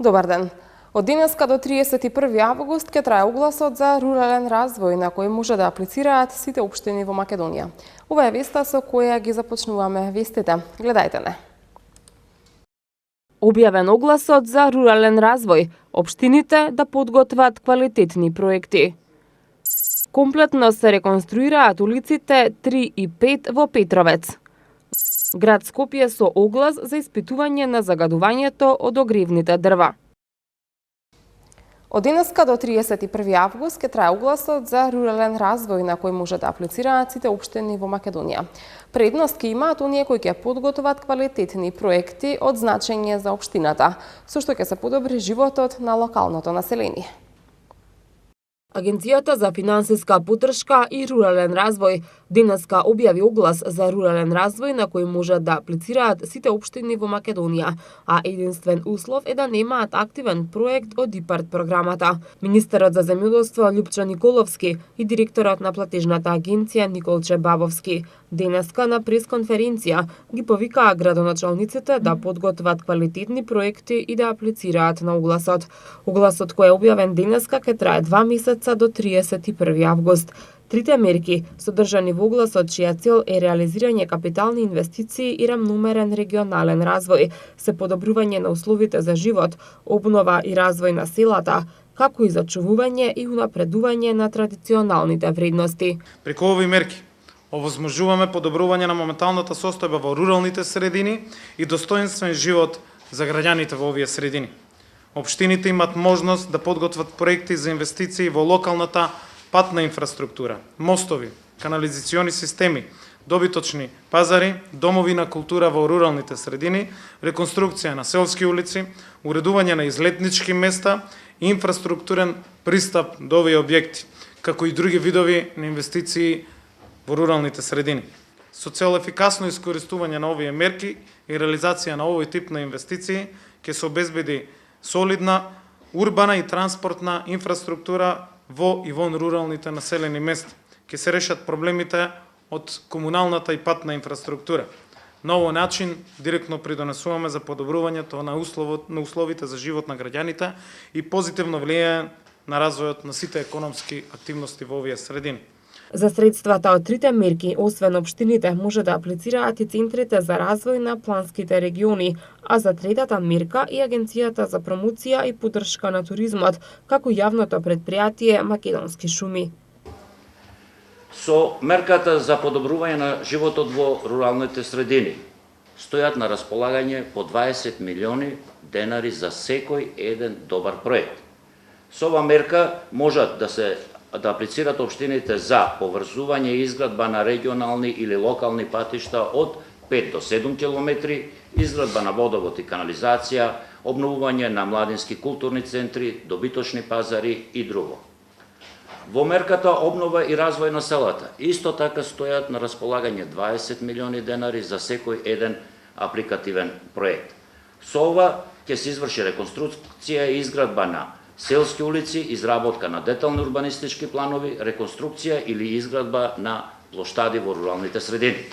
Добар ден. Од денеска до 31 август ќе трае огласот за рурален развој на кој може да аплицираат сите општини во Македонија. Ова е веста со која ги започнуваме вестите. Гледајте не. Објавен огласот за рурален развој, општините да подготват квалитетни проекти. Комплетно се реконструираат улиците 3 и 5 во Петровец. Град Скопје со оглас за испитување на загадувањето од огревните дрва. Од денеска до 31 август ќе трае огласот за рурален развој на кој може да аплицираат сите општини во Македонија. Предност ќе имаат оние кои ќе подготват квалитетни проекти од значење за општината, со што ќе се подобри животот на локалното население. Агенцијата за финансиска поддршка и рурален развој денеска објави оглас за рурален развој на кој може да аплицираат сите општини во Македонија, а единствен услов е да немаат активен проект од ИПАРД програмата. Министерот за земјоделство Љупчо Николовски и директорот на платежната агенција Николче Бабовски денеска на пресконференција ги повикаа градоначалниците да подготват квалитетни проекти и да аплицираат на огласот. Огласот кој е објавен денеска ќе трае 2 месеца до 31 август. Трите мерки содржани во огласот чија цел е реализирање капитални инвестиции и рамномерен регионален развој, се подобрување на условите за живот, обнова и развој на селата, како и зачувување и унапредување на традиционалните вредности. Преку овои мерки овозможуваме подобрување на моменталната состојба во руралните средини и достоинствен живот за граѓаните во овие средини. Општините имат можност да подготват проекти за инвестиции во локалната патна инфраструктура, мостови, канализациони системи, добиточни пазари, домови на култура во руралните средини, реконструкција на селски улици, уредување на излетнички места и инфраструктурен пристап до овие објекти, како и други видови на инвестиции во руралните средини. Со цел ефикасно искористување на овие мерки и реализација на овој тип на инвестиции ќе се обезбеди солидна урбана и транспортна инфраструктура во и вон руралните населени места. Ќе се решат проблемите од комуналната и патна инфраструктура. На овој начин директно придонесуваме за подобрувањето на условите за живот на граѓаните и позитивно влијае на развојот на сите економски активности во овие средини. За средствата од трите мерки, освен општините, може да аплицираат и центрите за развој на планските региони, а за третата мерка и Агенцијата за промоција и поддршка на туризмот, како јавното предпријатие Македонски шуми. Со мерката за подобрување на животот во руралните средини стојат на располагање по 20 милиони денари за секој еден добар проект. Со ова мерка можат да аплицираат општините за поврзување и изградба на регионални или локални патишта од 5 до 7 километри, изградба на водовод и канализација, обновување на младински културни центри, добиточни пазари и друго. Во мерката обнова и развој на селата исто така стојат на располагање 20 милиони денари за секој еден апликативен проект. Со ова ќе се изврши реконструкција и изградба на селски улици, изработка на детални урбанистички планови, реконструкција или изградба на плоштади во руралните средини.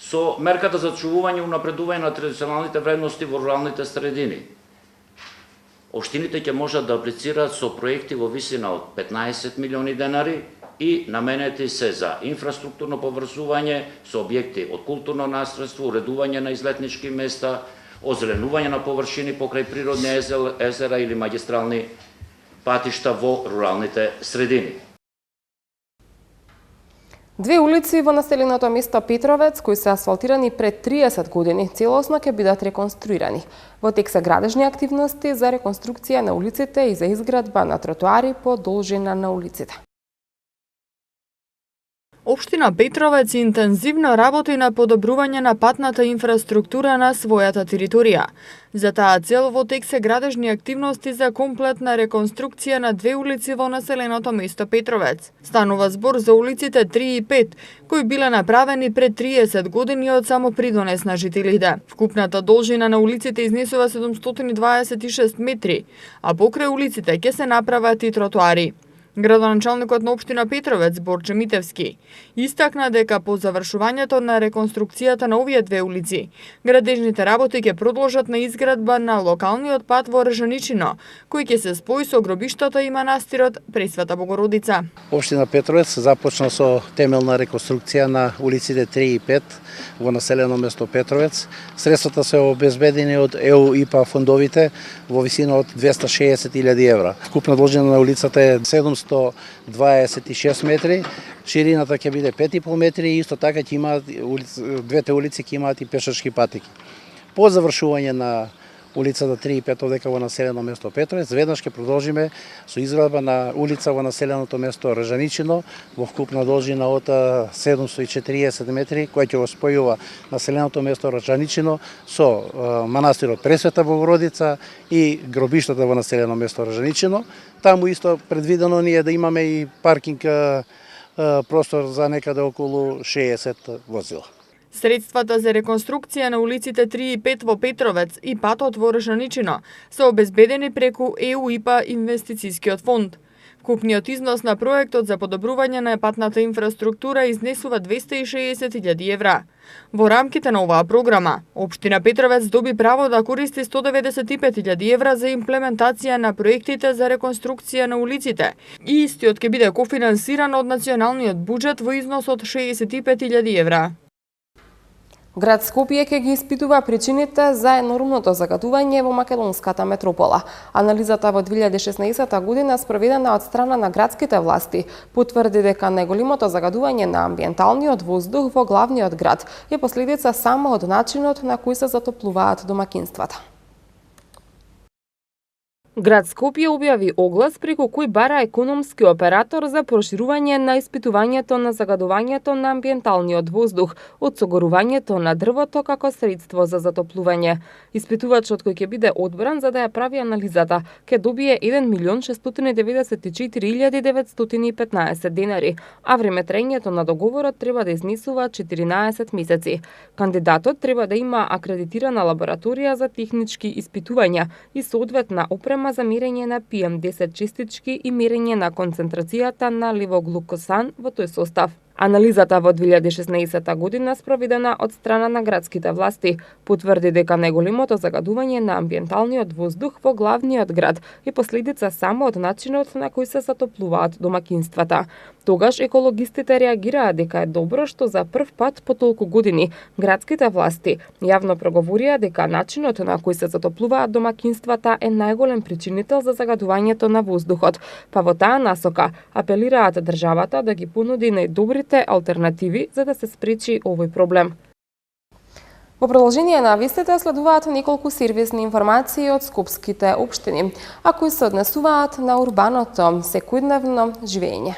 Со мерката за зачувување и унапредување на традиционалните вредности во руралните средини, општините ќе можат да аплицираат со проекти во висина од 15 милиони денари и наменети се за инфраструктурно поврзување со објекти од културно наследство, уредување на излетнички места, озеленување на површини покрај природни езера или магистрални патишта во руралните средини. Две улици во населеното место Петровец, кои се асфалтирани пред 30 години, целосно ќе бидат реконструирани. Во тек се градежни активности за реконструкција на улиците и за изградба на тротоари по должина на улиците. Општина Петровец интензивно работи на подобрување на патната инфраструктура на својата територија. За таа цел во тек се градежни активности за комплетна реконструкција на две улици во населеното место Петровец. Станува збор за улиците 3 и 5, кои биле направени пред 30 години од само придонес на жителите. Вкупната должина на улиците изнесува 726 метри, а покрај улиците ќе се направат и тротоари. Градоначалникот на општина Петровец Борче Митевски истакна дека по завршувањето на реконструкцијата на овие две улици, градежните работи ќе продолжат на изградба на локалниот пат во Ржаничино, кој ќе се спои со гробиштото и манастирот Пресвета Богородица. Општина Петровец започна со темелна реконструкција на улиците 3 и 5 во населено место Петровец. Средствата се обезбедени од ЕУ ИПА фондовите во висина од 260.000 евра. Вкупна должина на улицата е 726 метри, ширината ќе биде 5,5 метри и исто така ќе имаат двете улици ќе имаат и пешачки патеки. По завршување на улицата 3 и 5 одека во населено место Петровец, веднаш ќе продолжиме со изградба на улица во населеното место Ржаничино во вкупна должина од 740 метри, која ќе го спојува населеното место Ржаничино со манастирот Пресвета Богородица и гробиштата во населено место Ржаничино. Таму исто предвидено ни е да имаме и паркинг простор за некаде околу 60 возила. Средствата за реконструкција на улиците 3 и 5 во Петровец и патот во Ржаничино се обезбедени преку ЕУ ИПА инвестицискиот фонд. Купниот износ на проектот за подобрување на патната инфраструктура изнесува 260.000 евра. Во рамките на оваа програма, општина Петровец доби право да користи 195.000 евра за имплементација на проектите за реконструкција на улиците и истиот ќе биде кофинансиран од националниот буџет во износ од 65.000 евра. Град Скопје ќе ги испитува причините за енормното загадување во македонската метропола. Анализата во 2016 година спроведена од страна на градските власти потврди дека најголемото загадување на амбиенталниот воздух во главниот град е последица само од начинот на кој се затоплуваат домакинствата. Град Скопје објави оглас преку кој бара економски оператор за проширување на испитувањето на загадувањето на амбиенталниот воздух од согорувањето на дрвото како средство за затоплување. Испитувачот кој ќе биде одбран за да ја прави анализата ќе добие 1.694.915 денари, а време траењето на договорот треба да изнесува 14 месеци. Кандидатот треба да има акредитирана лабораторија за технички испитувања и соодветна опрема за мерење на PM10 честички и мерење на концентрацијата на левоглукосан во тој состав. Анализата во 2016 година спроведена од страна на градските власти потврди дека најголемото загадување на амбиенталниот воздух во главниот град е последица само од начинот на кој се затоплуваат домакинствата. Тогаш екологистите реагираа дека е добро што за прв пат по толку години градските власти јавно проговорија дека начинот на кој се затоплуваат домакинствата е најголем причинител за загадувањето на воздухот, па во таа насока апелираат државата да ги понуди најдобрите алтернативи за да се спречи овој проблем. Во продолжение на вистите следуваат неколку сервисни информации од скопските општини, а кои се однесуваат на урбаното секојдневно живење.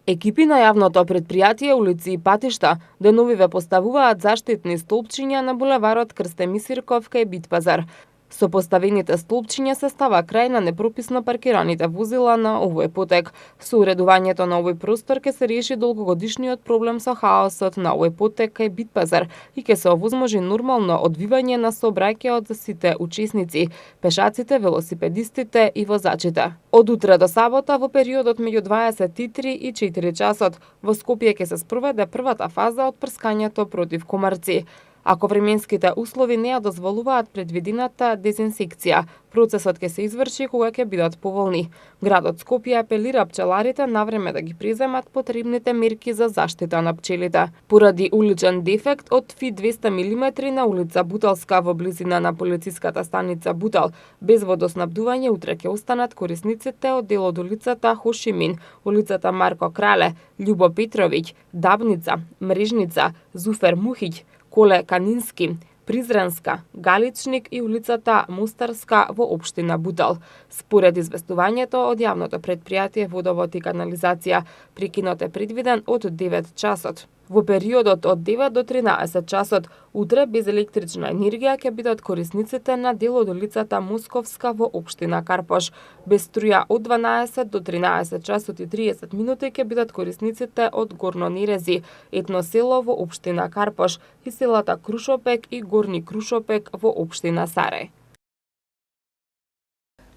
Екипи на јавното претпријатие улици и патишта деновиве поставуваат заштитни столпчиња на булеварот Крстеми Сирков кај Битпазар. Со поставените столпчиња се става крај на непрописно паркираните возила на овој потек. Со уредувањето на овој простор ќе се реши долгогодишниот проблем со хаосот на овој потек кај Битпазар и ќе се овозможи нормално одвивање на сообраќајот за сите учесници, пешаците, велосипедистите и возачите. Од утре до сабота во периодот меѓу 23 и 4 часот во Скопје ќе се спроведе првата фаза од прскањето против комарци. Ако временските услови не ја дозволуваат предвидената дезинсекција, процесот ќе се изврши кога ќе бидат поволни. Градот Скопје апелира пчеларите навреме да ги преземат потребните мерки за заштита на пчелите. Поради уличен дефект од фи 200 мм на улица Буталска во близина на полициската станица Бутал, без водоснабдување утре ќе останат корисниците од дел од улицата Хошимин, улицата Марко Крале, Љубо Петровиќ, Дабница, Мрежница, Зуфер Мухиќ, Коле Канински, Призранска, Галичник и улицата Мустарска во општина Бутал. Според известувањето од јавното претпријатие Водовод и канализација, прекинот е предвиден од 9 часот. Во периодот од 9 до 13 часот, утре без електрична енергија ќе бидат корисниците на дел од улицата Московска во општина Карпош. Без струја од 12 до 13 часот и 30 минути ќе бидат корисниците од Горно Нерези, етно село во општина Карпош и селата Крушопек и Горни Крушопек во општина Сарај.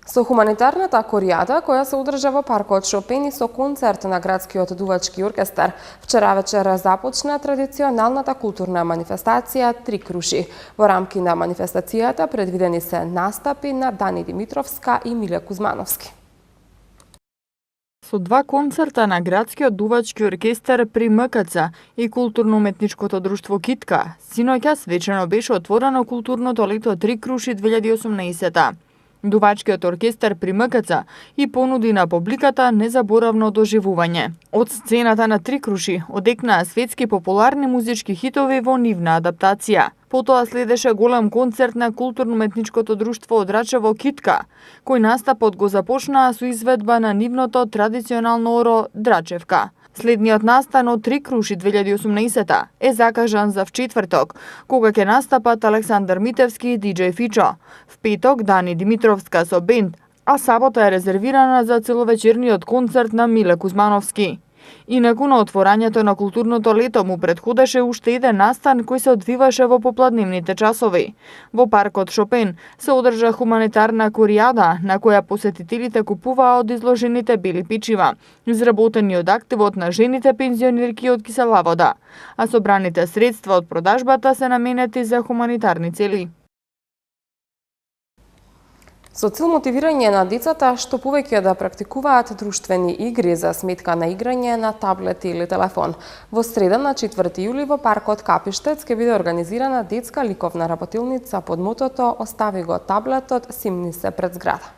Со хуманитарната коријада која се одржа во паркот Шопен и со концерт на градскиот дувачки оркестар, вчера вечер започна традиционалната културна манифестација Три круши. Во рамки на манифестацијата предвидени се настапи на Дани Димитровска и Миле Кузмановски. Со два концерта на градскиот дувачки оркестар при МКЦ и културно-уметничкото друштво Китка, синоќа свечено беше отворено културното лето Три круши 2018. Дувачкиот оркестар при МКЦ и понуди на публиката незаборавно доживување. Од сцената на Три круши одекнаа светски популарни музички хитови во нивна адаптација. Потоа следеше голем концерт на културно-уметничкото друштво од Рачево Китка, кој настапот го започнаа со изведба на нивното традиционално оро Драчевка. Следниот настан од Три круши 2018 е закажан за вчетврток, кога ќе настапат Александар Митевски и DJ Фичо. В петок Дани Димитровска со бенд, а сабота е резервирана за целовечерниот концерт на Миле Кузмановски. Инаку на отворањето на културното лето му предходеше уште еден настан кој се одвиваше во попладневните часови. Во паркот Шопен се одржа хуманитарна коријада на која посетителите купуваа од изложените бели печива, изработени од активот на жените пензионерки од Кисела вода, а собраните средства од продажбата се наменети за хуманитарни цели. Со цел мотивирање на децата што повеќе да практикуваат друштвени игри за сметка на играње на таблет или телефон, во среда на 4 јули во паркот Капиштец ќе биде организирана детска ликовна работилница под мотото "Остави го таблетот, симни се пред зграда".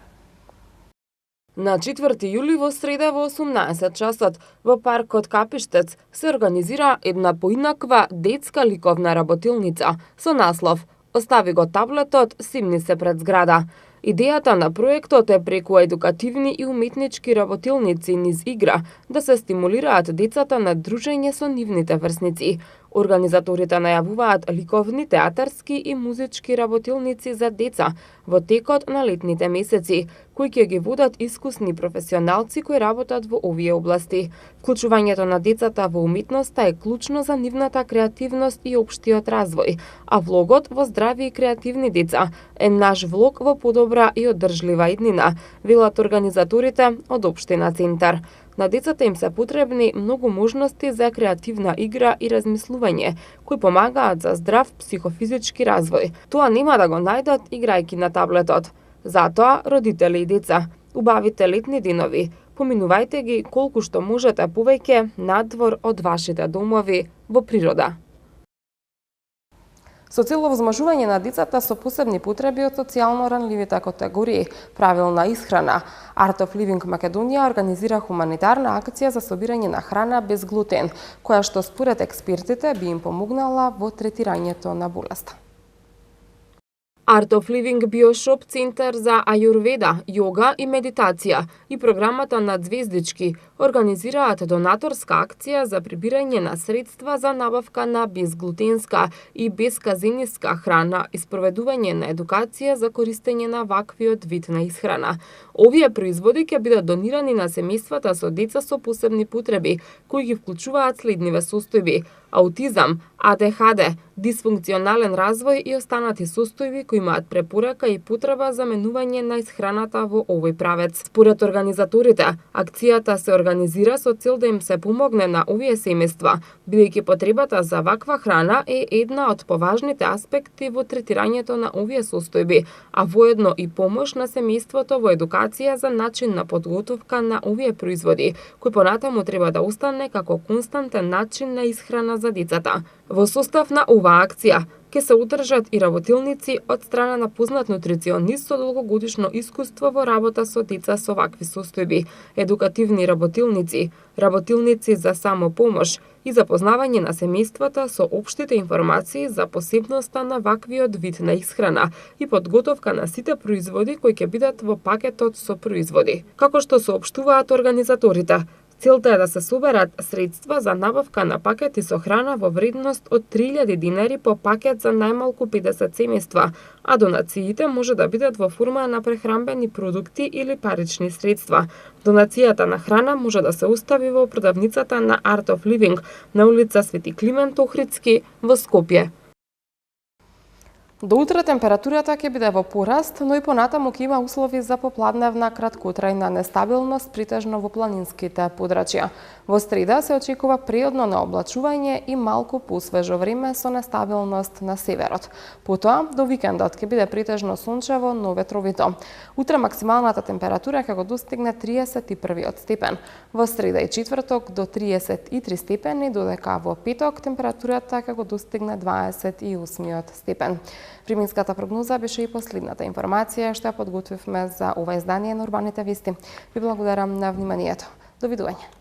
На 4 јули во среда во 18 часот во паркот Капиштец се организира една поинаква детска ликовна работилница со наслов "Остави го таблетот, симни се пред зграда". Идејата на проектот е преку едукативни и уметнички работилници низ игра да се стимулираат децата на дружење со нивните врсници. Организаторите најавуваат ликовни, театарски и музички работилници за деца во текот на летните месеци, кои ќе ги водат искусни професионалци кои работат во овие области. Вклучувањето на децата во уметноста е клучно за нивната креативност и општиот развој, а влогот во здрави и креативни деца е наш влог во подобра и одржлива иднина, велат организаторите од општина Центар. На децата им се потребни многу можности за креативна игра и размислување, кои помагаат за здрав психофизички развој. Тоа нема да го најдат играјки на таблетот. Затоа, родители и деца, убавите летни денови, поминувајте ги колку што можете повеќе надвор од вашите домови во природа. Со цел овозможување на децата со посебни потреби од социјално ранливите категории правилна исхрана, Art of Living Македонија организира хуманитарна акција за собирање на храна без глутен, која што според експертите би им помогнала во третирањето на болеста. Art of Living Биошоп Центар за ајурведа, јога и медитација и програмата на Звездички организираат донаторска акција за прибирање на средства за набавка на безглутенска и безказениска храна и спроведување на едукација за користење на ваквиот вид на исхрана. Овие производи ќе бидат донирани на семејствата со деца со посебни потреби, кои ги вклучуваат следниве состојби: аутизам, АДХД, дисфункционален развој и останати состојби кои имаат препорака и потреба за менување на исхраната во овој правец. Според организаторите, акцијата се организира со цел да им се помогне на овие семејства, бидејќи потребата за ваква храна е една од поважните аспекти во третирањето на овие состојби, а воедно и помош на семејството во едукација за начин на подготовка на овие производи, кој понатаму треба да остане како константен начин на исхрана за децата. Во состав на оваа акција ќе се одржат и работилници од страна на познат нутриционист со долгогодишно искуство во работа со деца со вакви состојби, едукативни работилници, работилници за самопомош и запознавање на семејствата со општите информации за посебноста на ваквиот вид на исхрана и подготовка на сите производи кои ќе бидат во пакетот со производи. Како што соопштуваат организаторите, целта е да се соберат средства за набавка на пакети со храна во вредност од 3000 динари по пакет за најмалку 50 семејства, а донациите може да бидат во форма на прехранбени продукти или парични средства. Донацијата на храна може да се остави во продавницата на Art of Living на улица Свети Климент Охридски во Скопје. До утре температурата ќе биде во пораст, но и понатаму ќе има услови за попладневна краткотрајна нестабилност, претежно во планинските подрачја. Во среда се очекува приодно необлачување и малку посвежо време со нестабилност на северот. Потоа, до викендот ќе биде претежно сончево, но ветровито. Утре максималната температура ќе го достигне 31 степен. Во среда и четврток до 33 степени, додека во петок температурата ќе го достигне 28 степен. Временската прогноза беше и последната информација што ја подготвивме за ова издание на Урбаните вести. Ви благодарам на вниманието. Довидување.